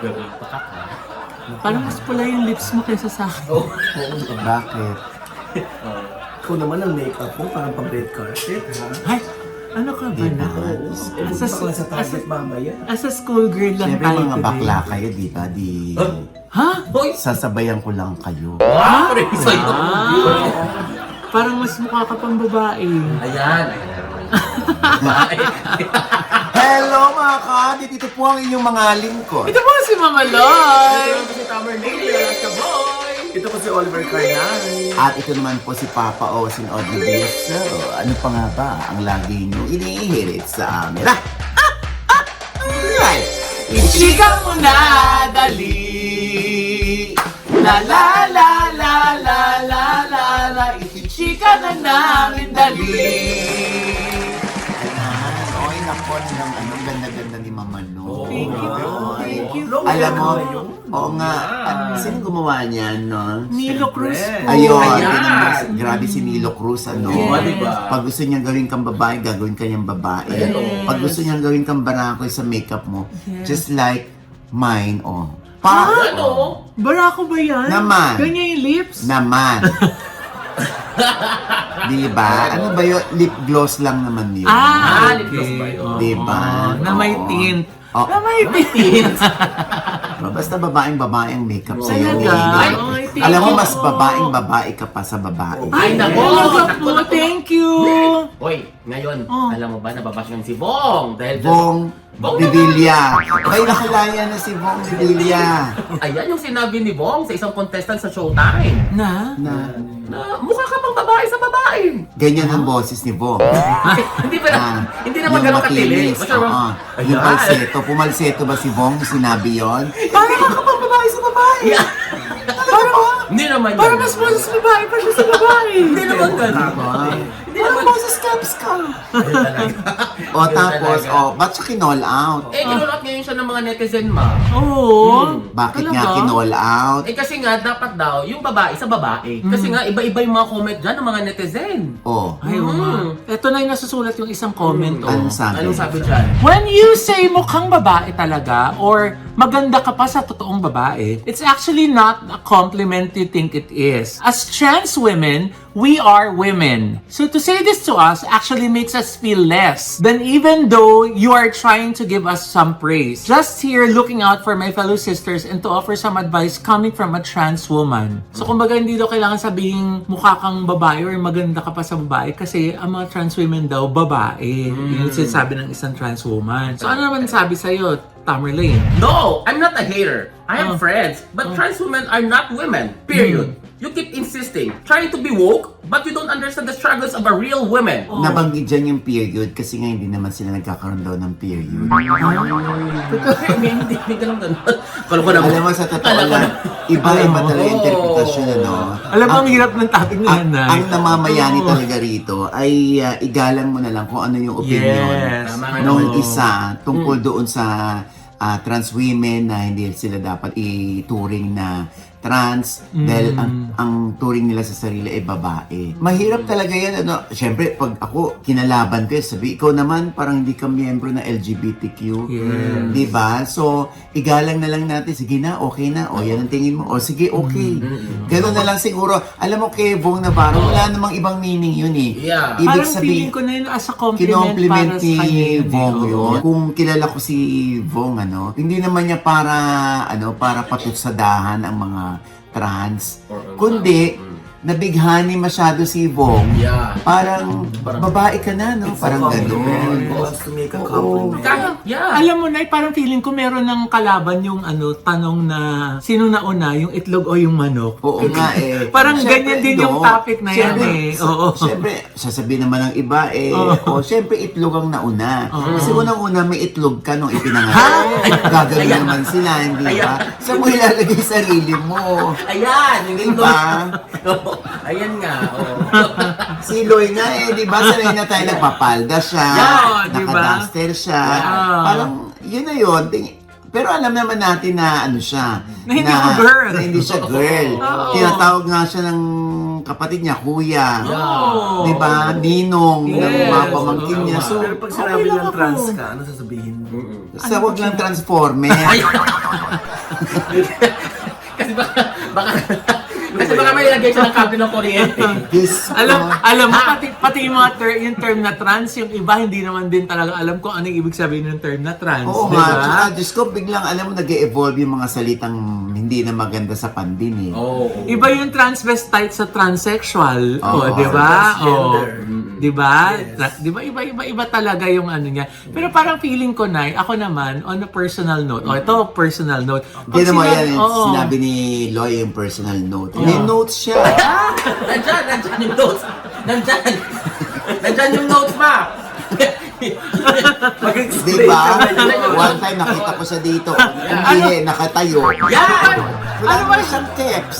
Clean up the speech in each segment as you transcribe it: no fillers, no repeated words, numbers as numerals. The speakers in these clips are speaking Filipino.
Gawin pa ka. Parang mas pula yung lips mo kaysa sa akin. Oo. Bakit? Ikaw naman ang makeup mo, parang pang red carpet, ha? Ay, ano ka ba na? As sa target mamaya. As a schoolgirl lang Siyempre tayo mga today. bakla kayo, di ba? Di... Ha? Hoy! Sasabayan ko lang kayo. Ah! Pare, sa'yo. Parang mas mukha ka pang babae. Ayan. Hello mga ka! Dito po ang inyong mga lingkod. Ito po si Mama Loy! Ito si Tamer Neil, at boy. Ito po si Oliver Carnal. At ito naman po si Papa Osin Audrey. So, ano pa nga ba ang lagi nyo inihirit sa amin? Right! Ichika mo na, dali! La la la la la la la la Ichika na namin, dali! Oy, nako, ang ganda-ganda ni Mama No. Thank you. Thank you. Alam mo, oo nga, sino gumawa niyan, no? Nilo Cruz po. Ayun, Ayan. grabe si Nilo Cruz, ano? Oo, diba? Pag gusto niyang gawin kang babae, gagawin ka niyang babae. Pag gusto niyang gawin kang barako sa makeup mo, just like mine, oh. Ano? Barako ba yan? Naman. Ganyan yung lips? Naman. Di ba? Ano ba yun? Lip gloss lang naman yun. lip gloss ba yun? Di ba? Na may Oo. tint. Oh. Na may tint. Basta babaeng-babae ang makeup sa'yo. Talaga? Ay, Ay, thank alam mo, you. mas babaeng-babae ka pa sa babae. Ay, nako! Talaga po, Naku, naku. thank you. Hoy, ngayon, Oh. alam mo ba, nababash ng si Bong. Dahil Bong Revilla. Ay, nakalaya na si Bong Revilla. ayan yung sinabi ni Bong sa isang contestant sa Showtime. Na? Na mukha ka pang babae sa babae. Ganyan ang boses ni Bong. Hindi pa na, hindi naman Yung ganun katili. matinis, oo. Yung falsetto. Pumalsetto ba si Bong? Sinabi yon. Parang ka pang babae sa babae. Hindi naman yan. Parang mas boses babae pa siya sa babae. Hindi naman ganun. Hindi naman. boses caps ka. O tapos, ba't siya kinall out? Eh, kinulot ngayon siya ng mga netizen, ma. Oo. Bakit nga Talaga? kinall out? Eh, kasi nga, dapat daw, yung babae sa babae. Kasi nga, iba-iba yung mga comment dyan ng mga netizen. Oh, Ay, oo nga. Ito na yung nasusulat yung isang comment. Oh. anong sabi? Anong sabi dyan? When you say mukhang babae talaga or maganda ka pa sa totoong babae, it's actually not a compliment you think it is. As trans women, we are women. So to say this to us actually makes us feel less than even though you are trying to give us some praise. Just here looking out for my fellow sisters and to offer some advice coming from a trans woman. So kumbaga hindi daw kailangan sabihin mukha kang babae or maganda ka pa sa babae kasi ang mga trans women daw babae. Yun yung sinasabi ng isang trans woman. So ano naman sabi sa'yo, Tamerlane? No, I'm not a hater. I am friends. But trans women are not women. Period. You keep insisting, trying to be woke, but you don't understand the struggles of a real woman. Nabanggit dyan yung period kasi nga hindi naman sila nagkakaroon daw ng period. Hindi ganun. Kala ko naman. Alam mo, sa totoo lang, iba-iba talaga yung interpretasyon, ano? Alam mo, ang hirap ng topic na yan, Ang namamayani talaga rito ay igalang mo na lang kung ano yung opinion Yes. Tama nga nung naman. isa tungkol doon sa trans women na hindi sila dapat ituring na trans dahil ang turing nila sa sarili ay babae. Mahirap talaga yan. Ano? Siyempre, pag ako kinalaban ko, sabi, ikaw naman parang hindi ka miyembro na LGBTQ. Yes. Di ba? So, igalang na lang natin. Sige na, okay na. O, yan ang tingin mo. O, sige, okay. Ganun na lang siguro. Alam mo, kay Bong Navarro, wala namang ibang meaning yun eh. Yeah. Ibig Parang sabihin, feeling ko na yun as a compliment kinompliment para sa ni kanya yun eh. Vong Oo. yun. Kung kilala ko si Vong, hindi naman niya para patutsadahan ang mga trans, kundi nabighani masyado si Vong. Yeah. Parang babae ka na, no? Parang gano'n. Wants to make a compliment. Kahit, yeah. Alam mo na, parang feeling ko meron ng kalaban yung tanong na sino nauna, yung itlog o yung manok. Oo nga eh. Parang Siyempre, ganyan din yung topic na yan eh. Oo. Siyempre, sasabihin naman ng iba siyempre itlog ang nauna. Kasi unang-una may itlog ka nung ipinangalan. Gagawin naman sila, hindi ba? Saan mo ilalagay sarili mo? Ayan, yung Diba? Ayan nga, oh. Si Loy nga di ba? Sanay na tayo nagpapalda siya, Yeah, diba? nakaduster siya. Yeah. Parang, yun na yun. Pero alam naman natin na ano siya. Na hindi ko girl. Na hindi siya girl. Oo. Tinatawag nga siya ng kapatid niya, kuya. Oo. Di ba? Ninong ng Yes. mga pamangkin niya. So, Pero pag sinabi lang lang ako. trans ka, ano sasabihin mo? sa wag lang transformer. Kasi baka may lagay siya ng cable ng kuryente. Diyos ko. Alam mo, pati yung mga yung term na trans, yung iba hindi naman din talaga alam kung ano yung ibig sabihin ng term na trans. Oo di nga, ba? tsaka Diyos ko, biglang alam mo, nag-evolve yung mga salitang hindi na maganda sa pandin eh. Oo. Iba yung transvestite sa transsexual. Oo. Di ba? Transgender. Di ba? Yes. Di ba? Iba talaga yung ano niya. Pero parang feeling ko na, ako naman, on a personal note, ito, personal note. Hindi naman yan, oo. sinabi ni Loy yung personal note. May notes siya. Nandyan yung notes. Nandyan yung notes pa. Mag-explain Di ba? ka ngayon. One time nakita ko siya dito. Hindi, nakatayo. Yan! Wala ba siyang tips?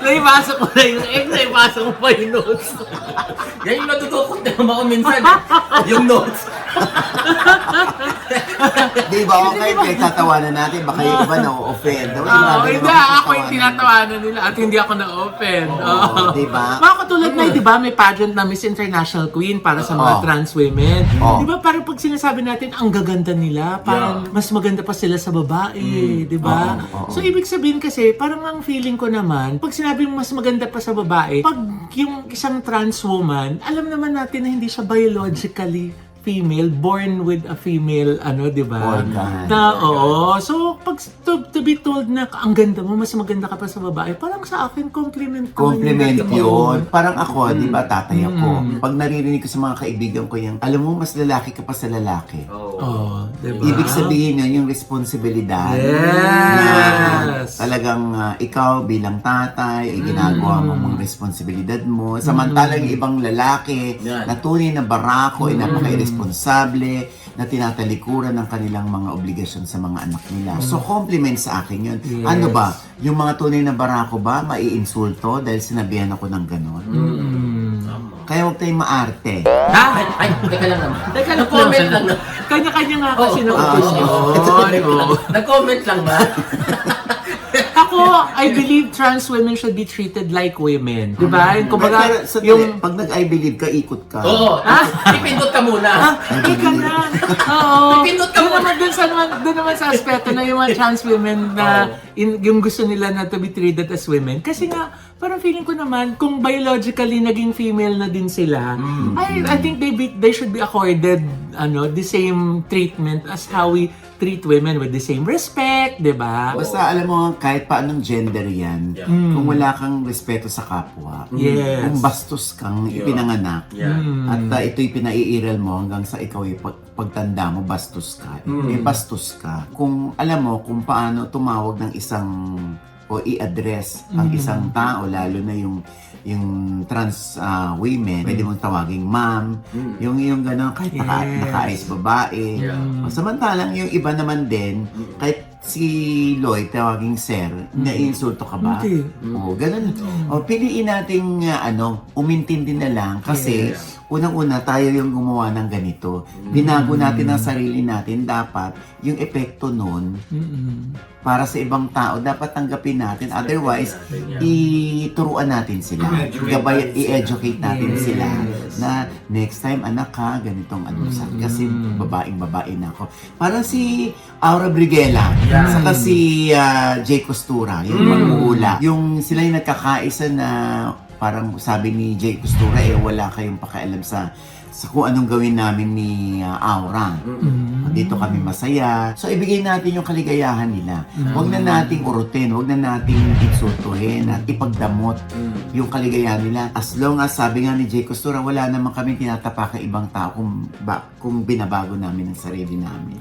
Naipasok ko na yung naipasok ko pa yung notes. Yan yung natutukot na ako minsan. Yung notes. Di ba? Okay, pinagtatawanan natin. Baka yung iba na-offend. Hindi, ako yung tinatawanan nila at hindi ako na-open. Oo, di ba? Mga katulad na, di ba, may pageant na Miss International Queen para sa mga Oo. trans women. Oo. Di ba, parang pag sinasabi natin, ang gaganda nila, parang mas maganda pa sila sa babae, di ba? Oo, oo. So, ibig sabihin kasi, parang ang feeling ko naman, pag sinabing mas maganda pa sa babae, pag yung isang trans woman, alam naman natin na hindi siya biologically female, born with a female, di ba? Organ. Oo. So, pag to be told na ang ganda mo, mas maganda ka pa sa babae, parang sa akin, compliment ko. Compliment yun. Parang ako, di ba, tatay ako. Pag naririnig ko sa mga kaibigan ko yung, alam mo, mas lalaki ka pa sa lalaki. Oo, di ba? Ibig sabihin yun, yung responsibilidad. Yes! Na talagang ikaw bilang tatay, ginagawa mo mong responsibilidad mo. Samantalang yung ibang lalaki Yan. na tunay na barako, napaka-irresponsable, na tinatalikuran ng kanilang mga obligasyon sa mga anak nila. So, compliment sa akin yun. Yes. Ano ba? Yung mga tunay na barako ba, maiinsulto dahil sinabihan ako ng gano'n? Kaya huwag tayong maarte. Ay, teka lang naman. Teka lang, Nag-comment lang. Kanya-kanya nga kasi ng Oo. opinion. Nag-comment lang ba? Ako, I believe trans women should be treated like women. Di ba? Yung kumbaga, Pero, sandali, yung... pag nag-I believe ka, ikot ka. Oo. Ipindot ka muna. Ika na. Oo. Pipindot ka Doon muna. doon naman sa aspeto na yung mga trans women na yung gusto nila na to be treated as women. Kasi nga, parang feeling ko naman, kung biologically naging female na din sila, I think they should be accorded the same treatment as how we treat women with the same respect, di ba? Basta alam mo, kahit paanong gender yan, kung wala kang respeto sa kapwa, Yes. kung bastos kang ipinanganak, at ito'y pinaiiral mo hanggang sa ikaw pagtanda mo, bastos ka. Bastos ka. Kung alam mo kung paano tumawag ng isang o i-address ang isang tao, lalo na yung trans women, pwede mong tawaging ma'am, yung gano'n, kahit naka-ayos babae. Samantalang yung iba naman din, kahit si Lloyd tawaging sir, na-insulto ka ba? Hindi. Oo, ganun. O, piliin nating umintindi na lang kasi unang-una tayo yung gumawa ng ganito. Binago natin ang sarili natin, dapat yung epekto nun para sa ibang tao, dapat tanggapin natin. Otherwise, ituruan natin sila. I-educate natin sila na next time, anak ka, ganitong kasi babaeng-babae na ako. Parang si Aura Briguela, saka si Jay Costura, yung mag-uula. Yung sila yung nagkakaisa na parang sabi ni Jay Costura, wala kayong pakialam sa kung anong gawin namin ni Aura. Dito kami masaya. So, ibigay natin yung kaligayahan nila. Huwag na nating urutin, huwag na nating insultuhin at ipagdamot yung kaligayahan nila. As long as, sabi nga ni Jay Costura, wala naman kami tinatapakang ibang tao kung binabago namin ang sarili namin.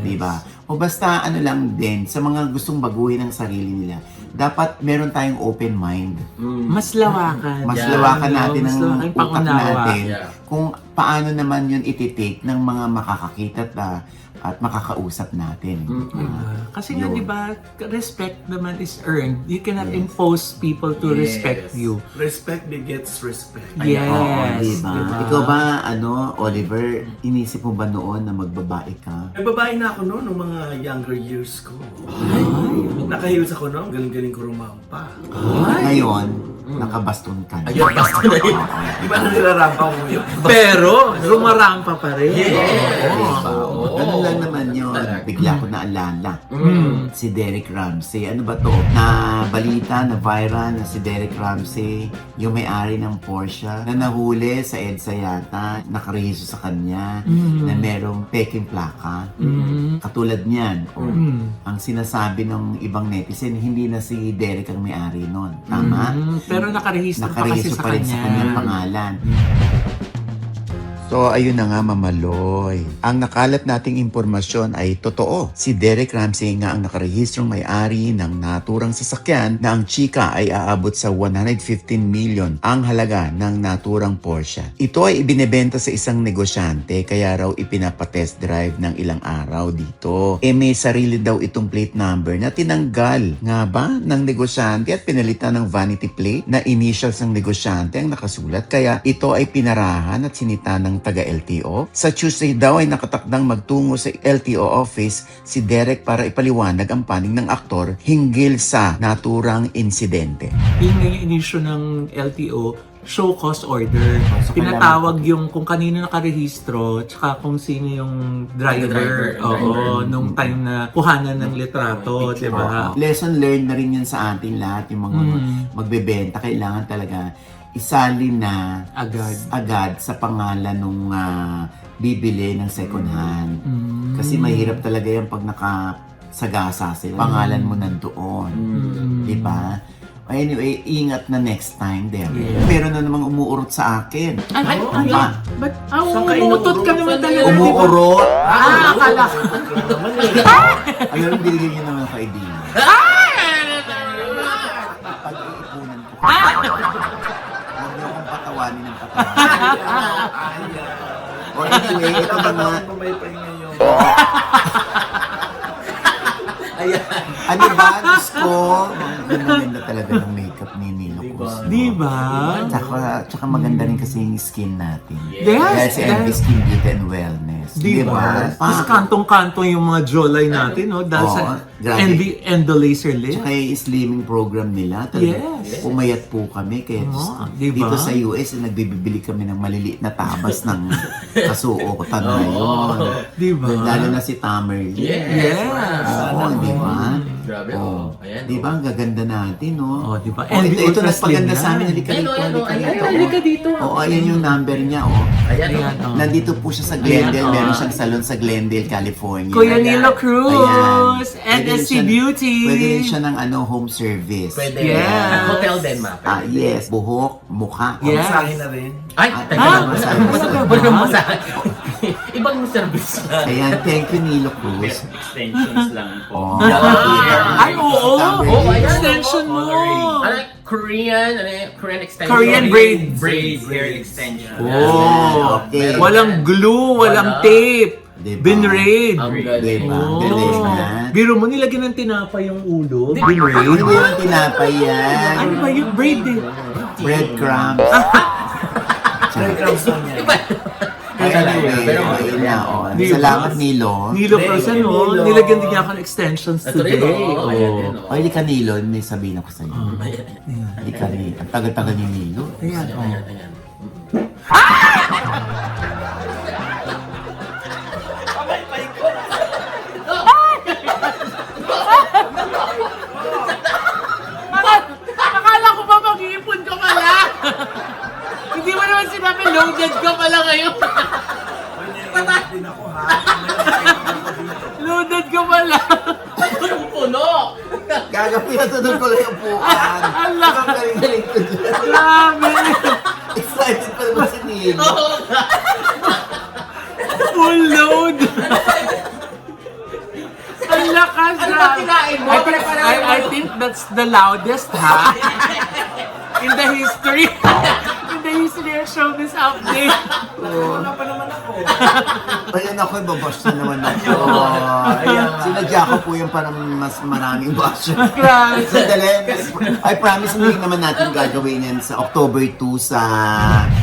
Diba? O basta lang din, sa mga gustong baguhin ang sarili nila, dapat meron tayong open mind. Mas lawakan. Mas lawakan natin Mas ang lawakan utak pangunawa. natin. Yeah. Kung paano naman yun ititake ng mga makakakita at makakausap natin. Kasi nga, Yun. di ba, respect naman is earned. You cannot Yes. impose people to Yes. respect you. Respect begets respect. Yes. Oo, diba? diba? Ikaw ba, Oliver, inisip mo ba noon na magbabae ka? May babae na ako noon, nung mga younger years ko. Nakahilos ako noon, galing-galing ko rumampa. Ngayon, nakabaston ka na. Ayun, basta na yun. Di ba na nilarampa ko yun? Pero, rumarampa pa rin. Diba? Oo. Ganun lang naman yun. Talaga. Bigla ko naalala. Mm. Si Derek Ramsey. Ano ba to? Na balita, na viral na si Derek Ramsey, yung may-ari ng Porsche, na nahuli sa EDSA yata, nakarehiso sa kanya, na merong peking plaka. Katulad niyan. O, ang sinasabi ng ibang netizen, hindi na si Derek ang may-ari nun. Tama? Pero nakarehistro pa kasi Nakarehiso sa pa rin sa kanyang kanya. pangalan. So, ayun na nga, Mamaloy. Ang nakalat nating impormasyon ay totoo. Si Derek Ramsey nga ang nakarehistrong may-ari ng naturang sasakyan na ang chika ay aabot sa 115 million ang halaga ng naturang Porsche. Ito ay ibinebenta sa isang negosyante kaya raw ipinapatest drive ng ilang araw dito. May sarili daw itong plate number na tinanggal nga ba ng negosyante at pinalitan ng vanity plate na initials ng negosyante ang nakasulat kaya ito ay pinarahan at sinita ng taga-LTO. Sa Tuesday daw ay nakatakdang magtungo sa LTO office si Derek para ipaliwanag ang panig ng aktor hinggil sa naturang insidente. Yun nga yung inisyo ng LTO, show cause order. So, Pinatawag yung kung kanino nakarehistro, tsaka kung sino yung driver. Oo, nung time na kuhanan ng litrato, di ba? Lesson learned na rin yun sa ating lahat, yung mga magbebenta. Kailangan talaga isalin na agad sa pangalan nung bibili ng second hand. Kasi mahirap talaga yan pag nakasagasa sila. Pangalan mo nandoon. Diba? Anyway, ingat na next time, Derek. Meron na namang umuurot sa akin. Ay, Ba? ba't? Umutot ka naman talaga. Umuurot? Akala ko. Ayun, binigyan niyo naman ako idea. Pag-iipunan ko. Huwag niyo akong patawanin ng patawanin. O anyway, ito na nga. May pahinga yun. Ano ba? Diyos ko. Ganda talaga ng makeup ni Nilo Cruz. Di ba? Tsaka maganda rin kasi yung skin natin. Yes, Dahil si MV yes. Skin Beauty and Wellness. Di ba? Tapos kantong-kantong yung mga jawline natin, no? Dahil sa grabe. and the laser lift. Tsaka yung slimming program nila. Talaga, Yes. pumayat po kami. Kaya diba? dito sa US, nagbibili kami ng maliliit na tabas ng kasuo ko. Yun. Di ba? Lalo na si Tamer. Yes. Oo, di ba? Grabe, Oo. Ayan, Di ba? Ang gaganda natin, no? Oh, di ba? Oh, And ito, the ito ultra nagpaganda slim sa amin. yan. Halika dito, Ayan, halika ayan, dito. halika dito. Oo, ayan yung number niya, oh. Ayan, Ayan, oh. Nandito po siya sa Glendale. Ayan, oh. Meron siyang salon sa Glendale, California. Kuya Nilo Cruz and Pwede rin SC siya- Beauty. Pwede rin siya ng home service. Pwede. Yes. At hotel din, ma. Yes. Buhok, mukha. Yes. Masahe na rin. Ay, teka Ah, lang. masahe. Walang masahe. Ibang service na. Ayan, thank you, Nilo Cruz. Extensions lang po. Oh. Ay, oo. Oh, ayan. Extension mo. Ano, Korean extension. Korean braids. Braids, hair extension. Oh. Okay. Walang glue, walang tape. Diba? Binraid. Ang galing. Diba? Oh. Galing na. Biro mo, nilagyan ng tinapay yung ulo. Hindi Binraid. naman tinapay yan. Ano ba yung braid eh? Breadcrumbs. Breadcrumbs lang yan. Anyway, Pero ayun na, oh. Diba? Salamat, Nilo. Nilo Cruz, ano? Nilo. Nilagyan din niya ako ng extensions Ito rin, today. oh. Ayan din, oh. Ay, hindi ka Nilo. May sabihin ako sa'yo. Ayan, Hindi ka Nilo. Ang tagal-tagal ni Nilo. Ayan, oh. ayan, ayan. Akala ko ba mag-iipon ka pala? Hindi mo naman sinabi loaded ka pala ngayon. Din ako, ha? Loaded ka pala. Puno! Gagawin na doon ko lang yung pukan. Ala. Ang galing-galing ko dyan. Grabe. Excited pa naman si Nilo. Full load. Ang lakas Ano na. ba kinain mo? I think that's the loudest, ha? In the history. In the history of showbiz update. Ayan ako, babash na naman ako. Ayan. Sinadya ko po yung parang mas maraming bash. Grabe. Sandali, I promise hindi naman natin gagawin yan sa October 2 sa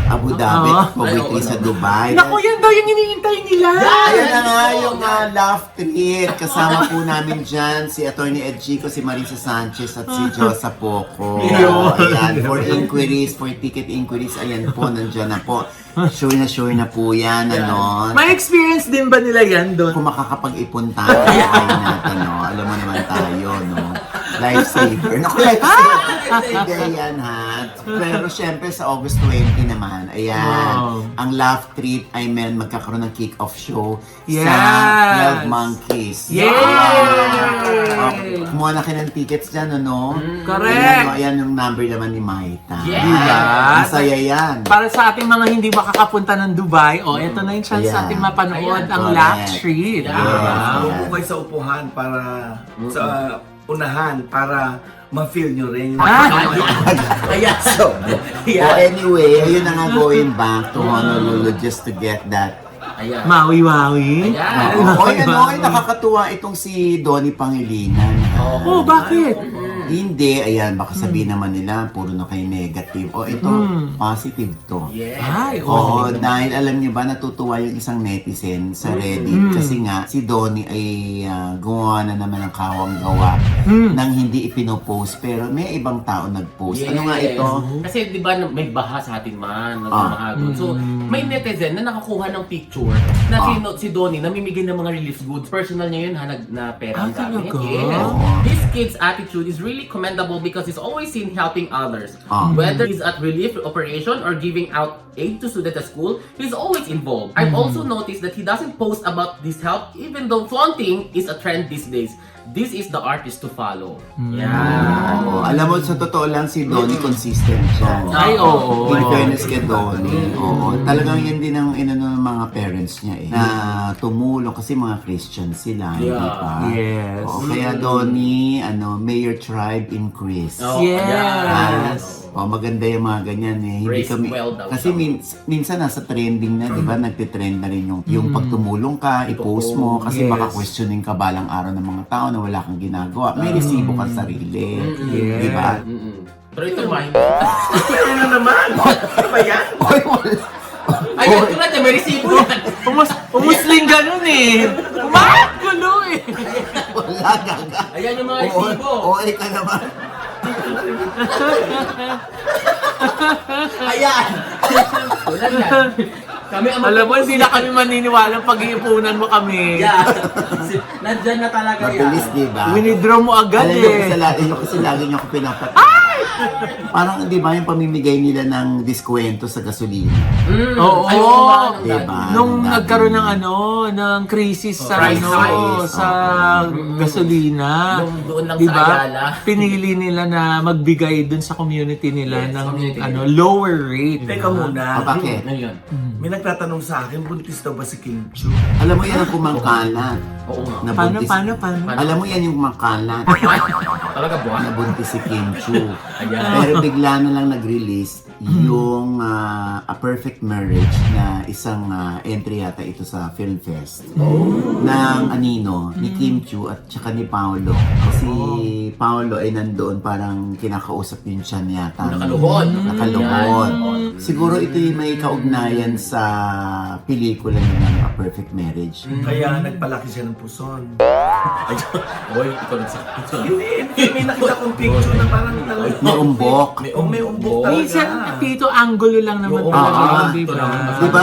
Abu Dhabi, October 3 sa Dubai. Naku, yan daw yung iniintay nila. Ayan na nga yung love trip. Kasama po namin dyan si Attorney Ed Chico, si Marisa Sanchez at si Josa Poco. Ayan, for inquiries, for ticket inquiries, ayan po, nandyan na po. Sure na po yan, ano. May experience din ba nila yan doon? Kung makakapag-ipon tayo, ay natin, no? Alam mo naman tayo, no? Lifesaver. Naku, lifesaver yan, ha? Pero syempre sa August 20 naman, ayan, Wow. ang Laugh Trip, I mean, magkakaroon ng kick-off show Yes. sa 12 Monkeys. Yay! Kumuha na kayo ng tickets dyan, ano? Correct. Ayan, no? Ayan yung number naman ni Maita. Yes. Diba? Masaya yan. Para sa ating mga hindi makakapunta ng Dubai, eto na yung chance Ayan. natin mapanood Ayan. ang Correct. Laugh Trip. Yeah. Diba? Umupo kayo sa upuhan para sa unahan para ma-feel nyo rin. Ayan. So anyway, ayun na nga going back to Honolulu just to get that. Ayan. Mawi-wawi. Ayan. Oy, ano, nakakatuwa itong si Donnie Pangilinan. Oh, bakit? Hindi, ayan, baka sabihin naman nila, puro na kayo negative. O ito, positive to. Yes. Ay, Oo, dahil alam niyo ba, natutuwa yung isang netizen sa Reddit kasi nga si Donnie ay gumawa na naman ng kawang gawa nang hindi ipinopost pero may ibang tao nagpost. Ano nga ito? Kasi di ba may baha sa atin man, nagbaha doon. So, may netizen na nakakuha ng picture na si Donnie namimigay ng mga relief goods. Personal niya yun, na pera ang gamit. talaga? Yes. This kid's attitude is really commendable because he's always seen helping others. Ah. Whether he's at relief operation or giving out aid to students at school, he's always involved. I've also noticed that he doesn't post about this help even though flaunting is a trend these days. This is the artist to follow. Yeah. Oo, alam mo, sa totoo lang si Donnie consistent siya. Ay, oo. In fairness kay Donnie, oo. Talagang yan din ang inano ng mga parents niya eh. Na tumulong kasi mga Christian sila, hindi Yeah. ba? Yes. Oo, kaya Donnie, may your tribe increase. Oh, Yes. Oh, maganda yung mga ganyan eh. Hindi Raised kami well daw kasi minsan nasa trending na, 'di ba? Nagte-trend na rin yung pagtumulong ka, i-post mo kasi Yes. baka questioning ka balang araw ng mga tao na wala kang ginagawa. May resibo ka sa sarili, 'di ba? Pero ito mind. Ano naman? Ano ba yan? Oy, wala. Ay, ito na, may resibo yan. Umusling ganun eh. Gulo eh. Wala gaga. Ayan yung mga resibo. Oy, ka naman. Ayan. Wala na. Kami ang Alam mo, hindi na kami maniniwala pag-iipunan mo kami. Yeah. Nandyan na talaga yan. Mabilis, 'di ba? Winidraw mo agad Alam niyo eh. kasi lagi niyo ako pinapat. Parang 'di ba yung pamimigay nila ng diskwento sa gasolina? Oo. Ay, oo nga, nung Diba? Nung Dati. nagkaroon ng ng crisis sa price hike. sa gasolina. Nung doon lang sa Diba? Ayala. Pinili nila na magbigay dun sa community nila Yes, ng community. lower rate. Teka muna. Bakit? Ano yun? May nagtatanong sa akin, buntis daw ba si Kim Chu? Alam mo yan ang kumangkalat. Oo nga. Na Paano, buntis. paano? Alam mo yan yung kumangkalat. Ay, talaga buwan. Na buntis si Kim Chu. Ayan. Pero bigla na lang nag-release yung A Perfect Marriage na isang entry yata ito sa Film Fest. Ng anino, ni Kim Chu at saka ni Paolo. Kasi Paolo ay nandoon parang kinakausap yung siya yata. Nakaluhod. Nakaluhod. Ayan. Siguro ito yung may kaugnayan sa pelikula niya ng A Perfect Marriage. Kaya nagpalaki siya ng puson. Ay, boy, ikaw nagsakit. Hindi, may nakita kong picture na parang talaga. May umbok. May umbok talaga. Minsan, Tito, angulo lang naman Oo, talaga. oo. Diba?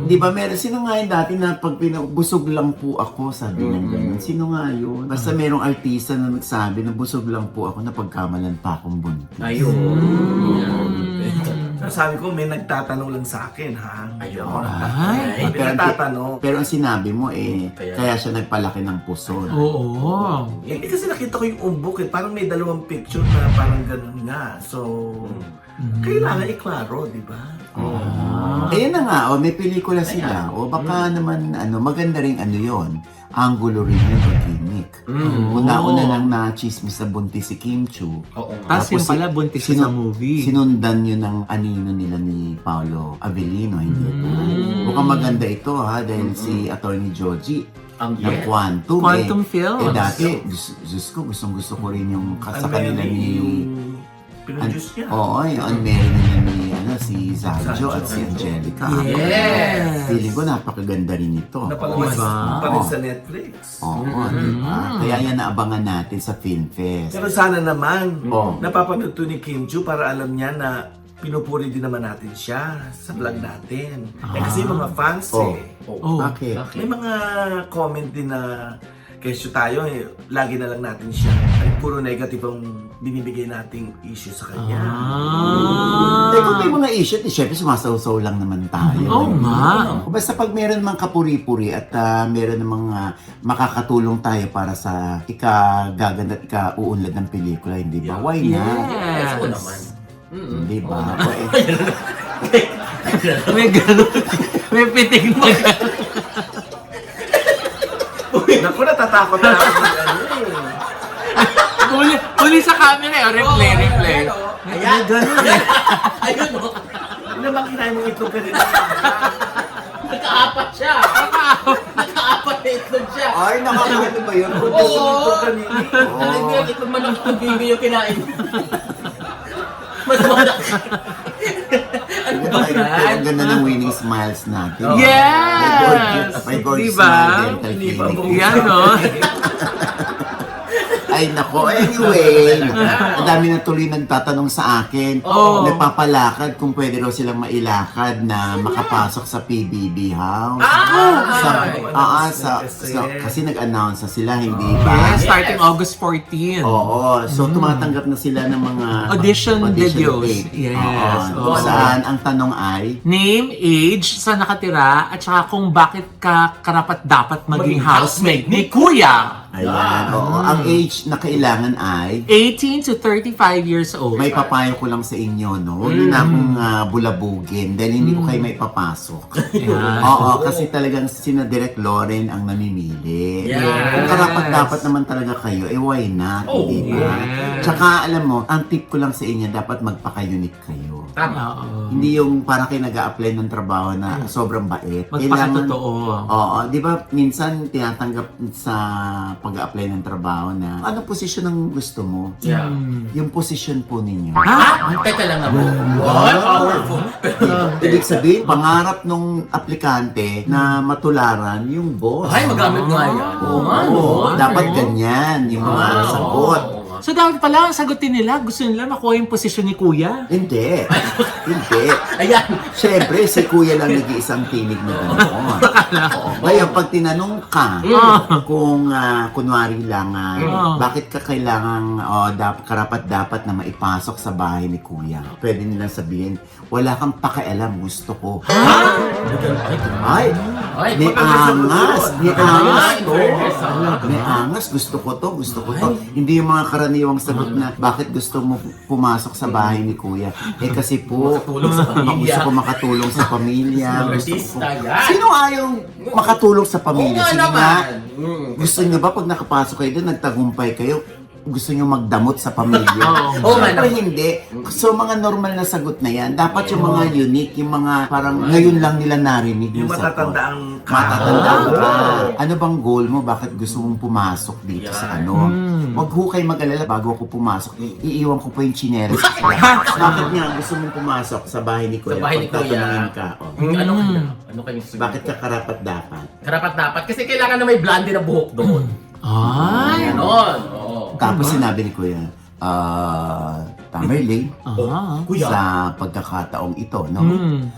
Di ba meron, sino nga yun dati na pag busog lang po ako, sabi ng ganun. Sino nga yun? Basta merong artista na nagsabi na busog lang po ako na pagkamalan pa akong buntis. Ayun. Sabi ko, may nagtatanong lang sa akin, ha? Ayun. Ay, May nagtatanong. Pero ang sinabi mo kaya siya nagpalaki ng puson. oo. Hindi kasi nakita ko yung umbok eh. Parang may dalawang picture na parang ganun nga. So, kailangan iklaro, di ba? Ayun na nga, may pelikula sila. O baka naman, maganda rin yon. Angulo rin yung pagkinig. Dominic. Una-una nang na-chismis na buntis si Kim Chu. Oo nga. Tapos yun pala, buntis siya sa movie. Sinundan yun ng anino nila ni Paolo Avellino, hindi ito. Mukhang maganda ito ha, dahil si Attorney Georgie Ang ng Quantum. Quantum Films. Dati, Diyos ko, gustong-gusto ko rin yung sa kanila ni... Pinroduce niya. Oo, yung unmarried nila ni si Zanjo at si Angelica. Yes! Feeling ko napakaganda rin ito. Napalabas Diba? pa rin sa Netflix. Oo, diba? Kaya yan naabangan natin sa Film Fest. Pero sana naman, Oo. napapanood to ni Kim Chu para alam niya na pinupuri din naman natin siya sa vlog natin. Kasi yung mga fans Oh. Bakit? may mga comment din na kesyo tayo, lagi na lang natin siya. Ay, puro negative ang binibigay nating issue sa kanya. Eh kung may mga issue, syempre sumasaw-saw lang naman tayo. Oo nga. Basta pag meron namang kapuri-puri at meron namang makakatulong tayo para sa ika-gaganda at ika-uunlad ng pelikula, hindi ba? Why not? Yes. Oo naman. Hindi ba? May gano'n. May pitik na gano'n. Naku, natatakot na ako ng ano Uli sa camera eh. Replay. Ayan. Gano'n eh. Ayun o. Ano naman kinain mo ito kanina? Nakaapat siya. Nakaapat na itlog siya. Ay, nakakano ba yun? Oo. Ito kanina. Talagang yung itlog manok ng baby yung kinain. Mas malaki. Ang ganda ng winning smiles natin. Yes! May gorgeous Diba? smile, dental Hindi pa clinic. Yan no? Ay nako, anyway, ang dami na tuloy nagtatanong sa akin. Oo. Nagpapalakad kung pwede raw silang mailakad na makapasok sa PBB House. Kasi nag-announce na sila, hindi ba? Starting August 14. Oo, so tumatanggap na sila ng mga Audition videos. tape. Yes. Oo. Oo. Saan ang tanong ay, Name, age, saan nakatira, at saka kung bakit ka karapat dapat maging housemate ni Kuya. ayan, oo, ang age na kailangan ay, 18 to 35 years old. may papayo ko lang sa inyo, no? Huwag niyo na akong bulabugin dahil hindi ko kayo may papasok. Ayan. Oo, kasi talagang sina Direk Loren ang namimili. Yeah. Kung karapat dapat naman talaga kayo, why not? Oh, Hindi ba? yes. Tsaka alam mo, ang tip ko lang sa inyo, dapat magpaka-unique kayo. Tama. Oo. Hindi yung parang kayo nag-a-apply ng trabaho na sobrang bait. Magpakatotoo. Oo, di ba minsan tinatanggap sa pag-a-apply ng trabaho na ano posisyon ang gusto mo? Yeah. Yung posisyon po ninyo. Ha? Teka lang naman. What? Powerful. Ibig sabihin, pangarap nung aplikante na matularan yung boss. Ay, magamit nga yan. Oo nga, no? Dapat ganyan yung mga sagot. So dapat pala ang sagutin nila, gusto nila makuha yung posisyon ni Kuya. Hindi. Hindi. Ayan. Siyempre, si Kuya lang nag-iisang tinig na gano'n. Ngayon, pag tinanong ka, kung kunwari lang, bakit ka kailangan, karapat dapat na maipasok sa bahay ni Kuya, pwede nilang sabihin, wala kang pakialam, gusto ko. Ay, Ay, may angas, may angas to. fairness, May angas, gusto ko to. Hindi yung mga karaniwang sagot na, bakit gusto mo pumasok sa bahay ni Kuya? Eh kasi po, Makatulong sa pamilya. gusto ko makatulong sa pamilya. Artista yan. Sino ayaw makatulong sa Oo pamilya? nga Sige naman. nga. Gusto niyo ba pag nakapasok kayo doon, nagtagumpay kayo, gusto niyo magdamot sa pamilya? Oo, Siyempre man. hindi. So mga normal na sagot na yan, dapat yung mga unique, yung mga parang ngayon lang nila narinig Yung sagot. matatandaang Matatandaan ka. Ano bang goal mo? Bakit gusto mong pumasok dito sa ano? Huwag ho kayo mag-alala bago ako pumasok. Iiwan ko pa yung chinelas. Bakit nga gusto mong pumasok sa bahay ni Kuya? Sa bahay ni Kuya. Pagtatanungin ka. Ano kaya? Ano kayo sasabihin? Bakit ka karapat dapat? Karapat dapat. Kasi kailangan na may blondie na buhok doon. Ay! Ganon. Oo. Tapos sinabi ni Kuya, Tamerlane, Kuya. sa pagkakataong ito, no?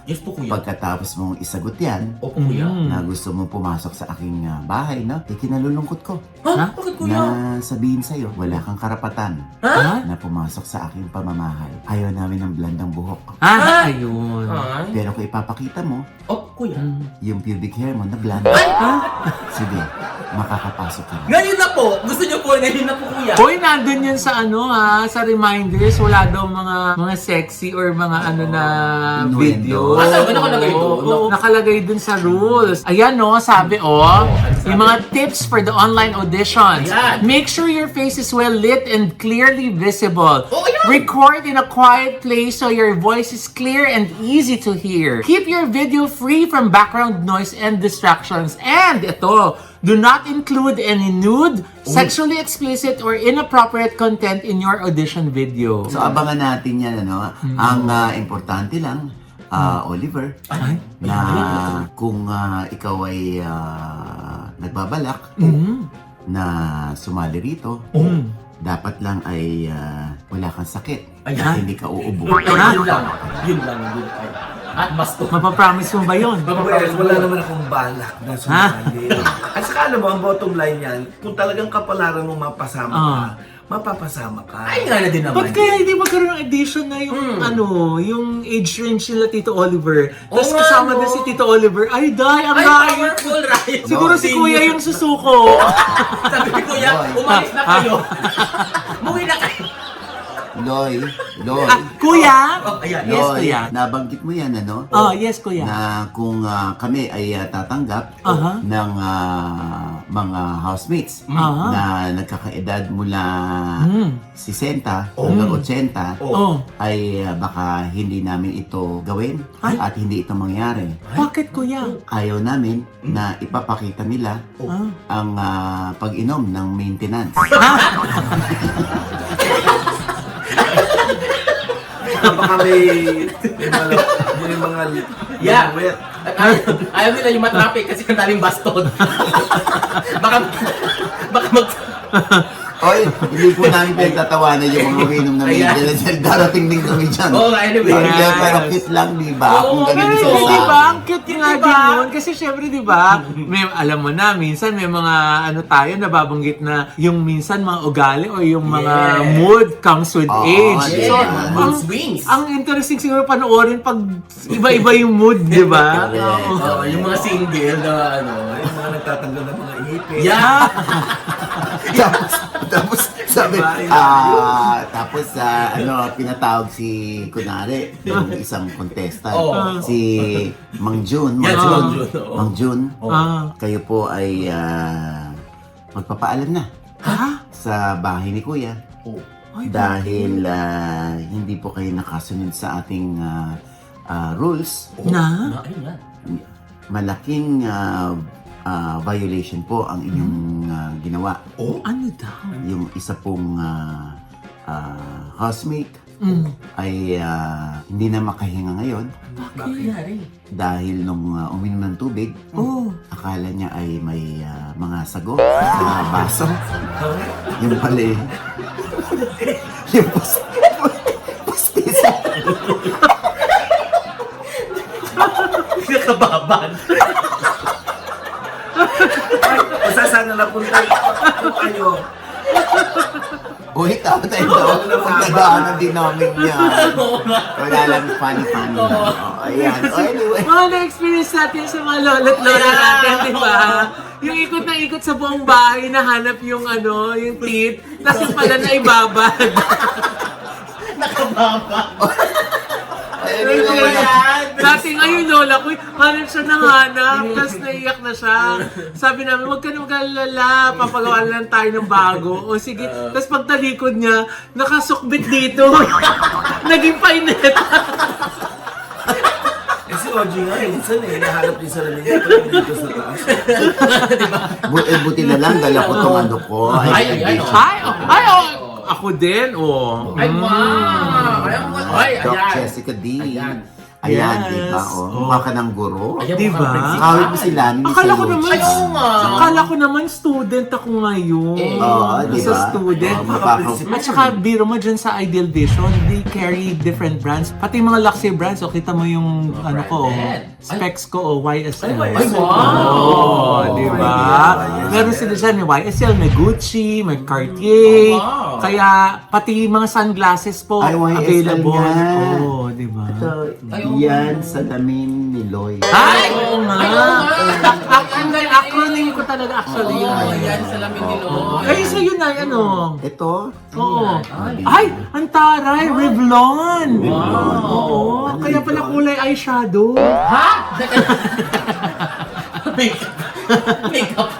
Yes po, kuya. Pagkatapos mong isagot yan, Opo, kuya. na gusto mong pumasok sa aking bahay, no? Ikinalulungkot ko Ha? Bakit, kuya? na sabihin sa'yo, wala kang karapatan Ha? na pumasok sa aking pamamahal. Ayaw namin ng blandang buhok. Ah, ayun. Ay. Pero kung ipapakita mo, Oh, kuya. yung pubic hair mo na blanda, sige, makakapasok ka na. Ngayon na po. Gusto niyo po, ngayon na po, kuya. Hoy, nandun yun sa ano sa reminders, wala daw mga sexy or mga ano na Innuendo. video. Ah, saan ba nakalagay doon? Oo, nakalagay dun sa rules. Ayan no, sabi Ano Yung mga tips for the online auditions. Ayan. Make sure your face is well lit and clearly visible. Oh, ayan. Record in a quiet place so your voice is clear and easy to hear. Keep your video free from background noise and distractions. And ito, do not include any nude, sexually explicit, or inappropriate content in your audition video. So abangan natin yan, ano? Ang importante lang, Oliver, na kung ikaw ay nagbabalak na sumali rito, dapat lang ay wala kang sakit at hindi ka uubo. Ay, yun lang. Yun lang. At basto. Mapapromise mo ba yun? Well, wala naman akong balak na sumali. At saka alam mo, ang bottom line yan, kung talagang kapalaran mo mapasama ka, mapapasama ka. Ay, nga na din naman. Ba't kaya hindi magkaroon ng edition na yung yung age range nila Tito Oliver? Tapos Oo nga, kasama no? din si Tito Oliver. Ay, ang Ay, riot! powerful riot. Siguro si Kuya yung susuko. Sabi ko, Kuya, umalis na kayo. Muwi na kayo. Loy, Kuya? Oh, ayan. Yes, Loy, Kuya. nabanggit mo yan, ano? Oh, yes, Kuya. Na kung kami ay tatanggap Aha. ng mga housemates Aha. na nagkakaedad mula 60 hanggang 80 Oh. ay baka hindi namin ito gawin at hindi ito mangyari. Bakit, Kuya? Ayaw namin na ipapakita nila ang pag-inom ng maintenance. Baka may mga Yeah. wet. Ayaw nila yung matraffic kasi ang daming baston. baka mag... Oy, hindi po namin pinagtatawanan yung mga uminom na Ayan. maintenance. Darating din kami dyan. Oo, anyway. Pero cute lang, di ba? Oo, Kung ganun pero siya Pero sa... di ba, ang cute nga din yun. Kasi syempre, di ba, alam mo na, minsan may mga tayo nababanggit na yung minsan mga ugali o yung mga Yeah. mood comes with Oo, age. yeah. So, Mood swings. ang interesting siguro panoorin pag iba-iba yung mood, di ba? Correct. Oo. Yung mga single na Yung mga nagtatanggal ng mga ipin. Yeah. tapos sabi, pinatawag si, kunwari, yung isang contestant, Oo. si Mang Jun. Yan, si Mang Jun, oo. Mang Jun, Ah. kayo po ay magpapaalam na sa bahay ni Kuya. Dahil hindi po kayo nakasunod sa ating rules. Na? Ayun. Malaking violation po ang inyong ginawa. Ano daw? Yung isa pong housemate ay hindi na makahinga ngayon Bakit nangyari? dahil nung uminom ng tubig, Oh. akala niya ay may mga sago sa baso. Yung pala yung pustiso. Nakababad. Basta sana napunta kayo. Uy, tayo pagkadaanan din namin yan. Wala lang, funny lang. Ayan. Anyway. Mga na-experience natin sa mga lolo't lola natin, di ba? Yung ikot na ikot sa buong bahay, nahanap yung yung teeth, tapos pala na ibabad. Nakababad. Anyway. Dati nga yung lola ko, hanap siya ng hanap, tapos naiyak na siya. Sabi namin, huwag ka nang mag-alala, papagawa lang tayo ng bago. O sige, tapos pagtalikod niya, nakasukbit dito. Naging painet. Si OG nga, minsan nahanap din sa lamin niya dito sa taas. Buti na lang, dala ko itong ano ko. Ay. Ako din, oh. Ay, wow. Ay, Doc ayan. Jessica D. Ayan. Ayan, Yes. di ba? Mukha ka ng guro. Ayan, Di ba? mukhang principal. Kawit mo sila. Akala ko naman, Ay, oo nga. akala ko naman student ako ngayon. Oo, di Sa ba? student. Oo, mapapa- At saka, biro mo dyan sa Ideal Vision, they carry different brands. Pati mga luxury brands, o kita mo yung specs ko, YSL. Ay, wow. Oo, di ba? Meron sila dyan, may YSL, may Gucci, may Cartier. Oh, wow. Kaya, pati mga sunglasses po, Ay, YSL available. nga. Oo, di ba? Ito, yan sa damin ni Loy. Ay, oo nga. Ay, oo nga. Acronym ko talaga actually yun. Oh, yan, salamin ni Lord. Ay, sa'yo na, Ito. Oo. Ay, ang taray, Revlon. Oo. Kaya pala kulay eyeshadow. Ha? Makeup. Makeup.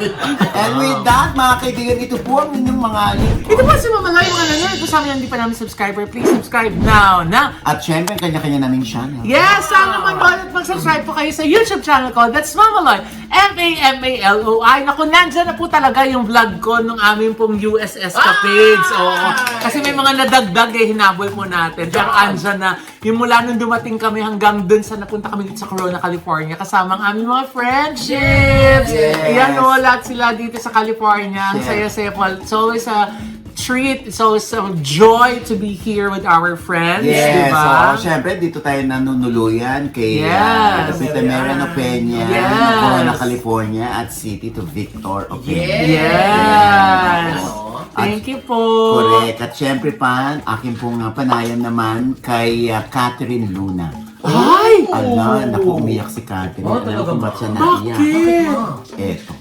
And with that, mga kaibigan, ito po ang inyong mga lingkod. Ito po si Mama Loy, mga nanonood po sa amin, hindi pa namin subscriber. Please subscribe now na. At syempre, kanya-kanya naming channel. Yes! Sana manood at mag-subscribe po kayo sa YouTube channel ko. That's Mama Loy. MAMALOI. Naku, nandyan na po talaga yung vlog ko nung aming pong USS ka-page. Oo. Kasi may mga nadagdag hinabol po natin. Pero andyan na. Yung mula nung dumating kami hanggang dun sa napunta kami dito sa Corona, California. Kasama ang aming mga friendships. Ayan o, lahat sila dito sa California. Ang saya-saya po. It's always a treat. It's always a joy to be here with our friends. Yes, Diba? so syempre dito tayo nanunuluyan kay Yes. Tita Marian Peña Yes. ng Corona, California at City to Victor Opeña. Yes! At- Thank you po. Correct. At syempre pa, akin pong panayam naman kay Catherine Luna. Ay! Ala, naku, umiyak si Catherine. Oh, Alam talaga kung ba? ba't siya naiyak. Bakit? Eto.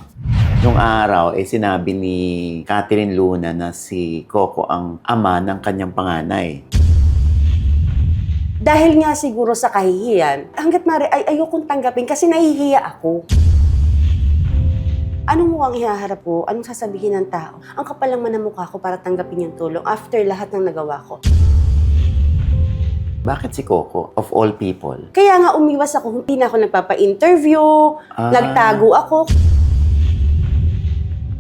Nung araw, sinabi ni Catherine Luna na si Coco ang ama ng kanyang panganay. Dahil nga siguro sa kahihiyan, hanggat maaari ay ayokong tanggapin kasi nahihiya ako. Anong mukhang ihaharap ko? Anong sasabihin ng tao? Ang kapal lang man ng mukha ko para tanggapin yung tulong after lahat ng nagawa ko. Bakit si Coco, of all people? Kaya nga umiwas ako, hindi na ako nagpapa-interview, nagtago ako.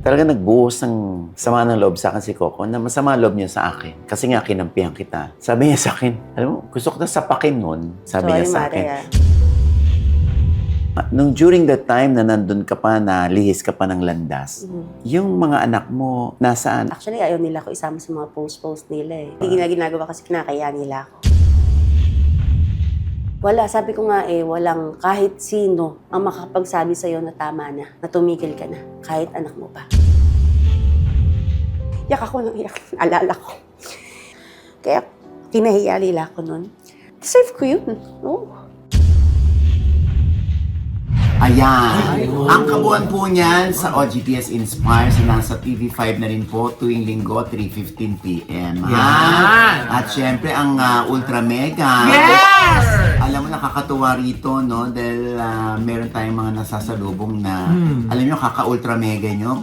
Talaga nagbuhos ng sama ng loob sa akin si Coco na masama loob niya sa akin. Kasi nga kinampihan kita. Sabi niya sa akin, alam mo, gusto ko na sapakin nun. Sabi niya sa akin. Nung during that time na nandun ka pa, na lihis ka pa ng landas, yung mga anak mo, nasaan? Actually, ayaw nila ako isama sa mga post-post nila eh. Hindi nila ginagawa kasi kinakaya nila ako. Wala, sabi ko nga eh, walang kahit sino ang makakapagsabi sa'yo na tama na, na tumigil ka na, kahit anak mo pa. Yak ako nang iyak, alala ko. Kaya kinahiya nila ako nun. Deserve ko yun. Oh. Ayan. Ang kabuuan po niyan sa OGPS Inspire sa nasa TV5 na rin po tuwing linggo 3:15 PM. ha? Yan. At syempre ang Ultra Mega. Yes! Alam mo, nakakatuwa rito, no? Dahil meron tayong mga nasasalubong na, alam nyo, kaka-Ultra Mega nyo.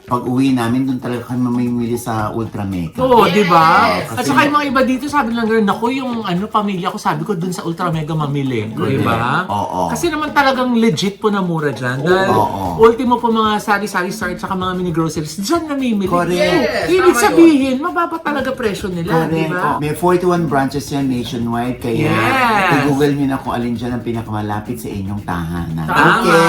Pag uwi namin, doon talaga kami mamimili sa Ultra Mega. Oo, di ba? Yes. At saka yung mga iba dito, sabi lang gano'n, naku, yung pamilya ko, sabi ko dun sa Ultra Mega mamili. Di ba? Oo. Kasi naman talagang legit po na mura dyan. Dahil Oo. ultimo po mga sari-sari store at saka mga mini groceries, dyan namimili. Correct. Yes, Ibig tama sabihin, mababa talaga presyo nila, di Correct. ba? May 41 branches yan nationwide, kaya Yes. i-google nyo na kung alin dyan ang pinakamalapit sa inyong tahanan. Tama. Okay?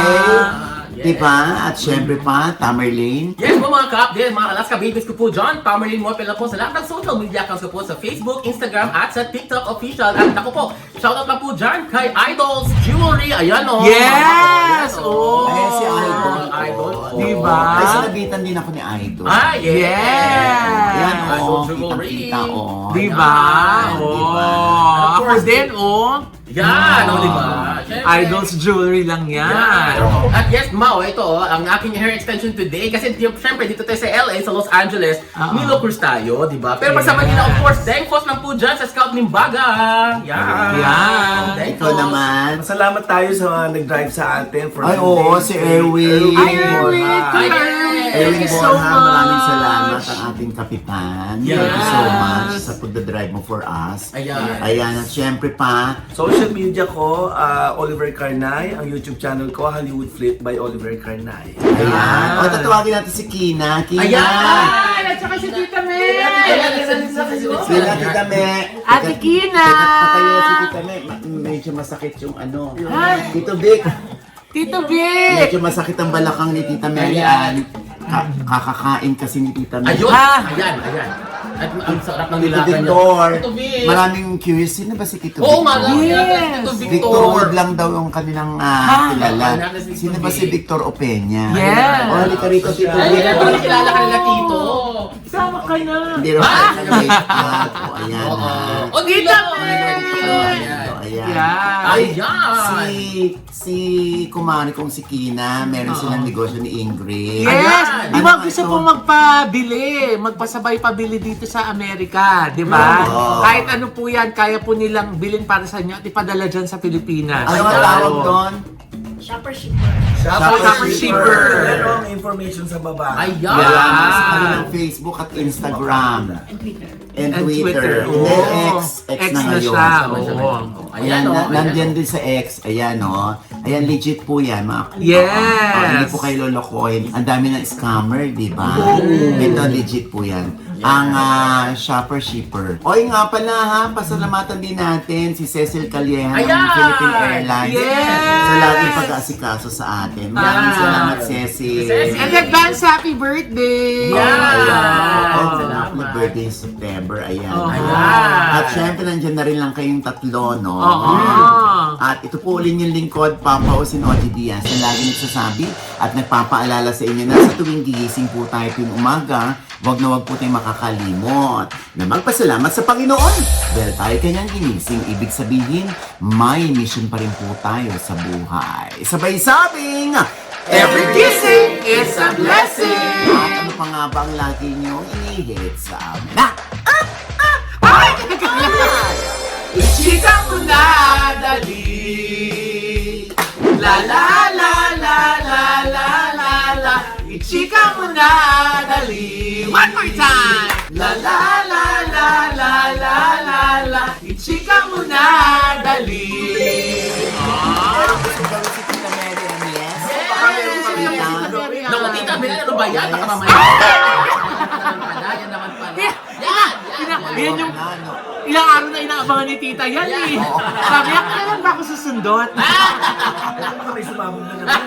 Yes. Diba? At syempre pa, Tamerlane. Yes po mga ka-update, mga Alaska babies ko po dyan. Tamerlane Morpel na po sa lahat ng social media accounts ko po sa Facebook, Instagram, at sa TikTok official. At ako po, shoutout lang po dyan kay Idols Jewelry. Ayan o. Yes! Oh! Ayan si Idol. Idol. Diba? Ay, sinabitan din ako ni Idol. Ah, yes. Yes. Yan, Idol oh. Jewelry. Kita-kita, oh. Diba? Ayan, Oh! diba? Ako din, oh! Yan, o diba? Syempre. Idols jewelry lang yan. Yan. At yes, Mao, ito ang aking hair extension today. Kasi syempre dito tayo sa LA, sa Los Angeles, Milo Cruz tayo, di ba? Pero pag sa Manila, of course, Dengfos lang po dyan sa Scout Limbaga. Yan. Yan. Ikaw naman. Salamat tayo sa mga nag-drive sa atin. For Ay, the oo, day. si Erwin. Ay, Erwin! Borja. Kuya Ay, Erwin! Thank Erwin you so Borja, maraming much! salamat ang ating kapitan. Thank you Yes. so much sa pagdadrive mo for us. Ayan. Ayan, at syempre pa, Social media ko, Oliver Carnay. Ang YouTube channel ko, Hollywood Flip by Oliver Carnay. ayan. O, tatawagin natin si Kina. Kina! Ayan! At saka si Tita May! Kina, Tita Me. Ate Kina! Patayo si Tita Me. Medyo masakit yung ano. Ay. Tito Vic. Tito Vic! Medyo masakit ang balakang ni Tita Marian. Kakakain kasi ni Tita May. Ayun! Ah. Ayan, ayan. At ang sarap ng Tito nilaga niya. Victor. Tito Vic. Maraming curious. Sino ba si Tito Oo, Victor? marami. Yes. Tito Victor Victor. Wood lang daw yung kanilang kilala. Sino ba si Victor Opeña? Yes. O, halika rito, Tito Ay, Vic. hindi ko nakilala ka nila, Tito. Sama ka na! Hindi rin ako nag-vlog. O, ayan Oo. na. O, Tito! Ayan. Yan! Ayan! Si kumari kong si Kina, meron silang negosyo ni Ingrid. Yes! Ayan. Di ba Ano gusto ito? pong magpasabay pabili dito sa Amerika, di ba? Oo. Kahit ano po yan, kaya po nilang bilhin para sa inyo at ipadala dyan sa Pilipinas. Ano nga Oo. tawag doon? Shopper shipper. Shopper shipper. Pero ang information sa baba. Ayan! Yan, sa kanilang Facebook at Instagram. And Twitter. And And Twitter. Oo. Then X X na na ngayon. siya. Ayan, Oo. ayan, oh, Nandiyan din sa X. Ayan, oh. Ayan, legit po yan, mga Yes. hindi po kayo lolokohin. Ang dami ng scammer, di ba? Ito, legit po yan. Ang shopper shipper. Oy nga pala ha, pasalamatan din natin si Cecil Calleja ng Ayan! Philippine Airlines. Yes! Sa laging pag-aasikaso sa atin. Maraming Ah. salamat, Cecil. Cecil! And advance happy birthday! Yeah! Oh, Salamat. happy birthday September. Ayan. Oh. Ayan. At syempre, nandiyan na rin lang kayong tatlo, no? Oo. At ito po ulit yung lingkod, Papa Osin Oji Diaz, na lagi nagsasabi at nagpapaalala sa inyo na sa tuwing gigising po tayo tuwing umaga, wag na wag po tayong makakalimot na magpasalamat sa Panginoon. Dahil tayo kanyang ginising, ibig sabihin, may mission pa rin po tayo sa buhay. Sabay sabing, Every kissing is a blessing! At ano pa nga ba ang lagi niyong inihit sa amin? Ichika mo na dali. La la la la la la la la. Ichika mo na dali. One more time. La la la la la la la la. Ichika mo na dali. Naku, tita, Mel, ano ba yan? Baka mamaya. Yan naman pala. Yan! Yan yung ilang araw na inaabangan ni tita yan eh. Sabi niya, kailan ba ako susundot? Alam mo, may sumabog na naman.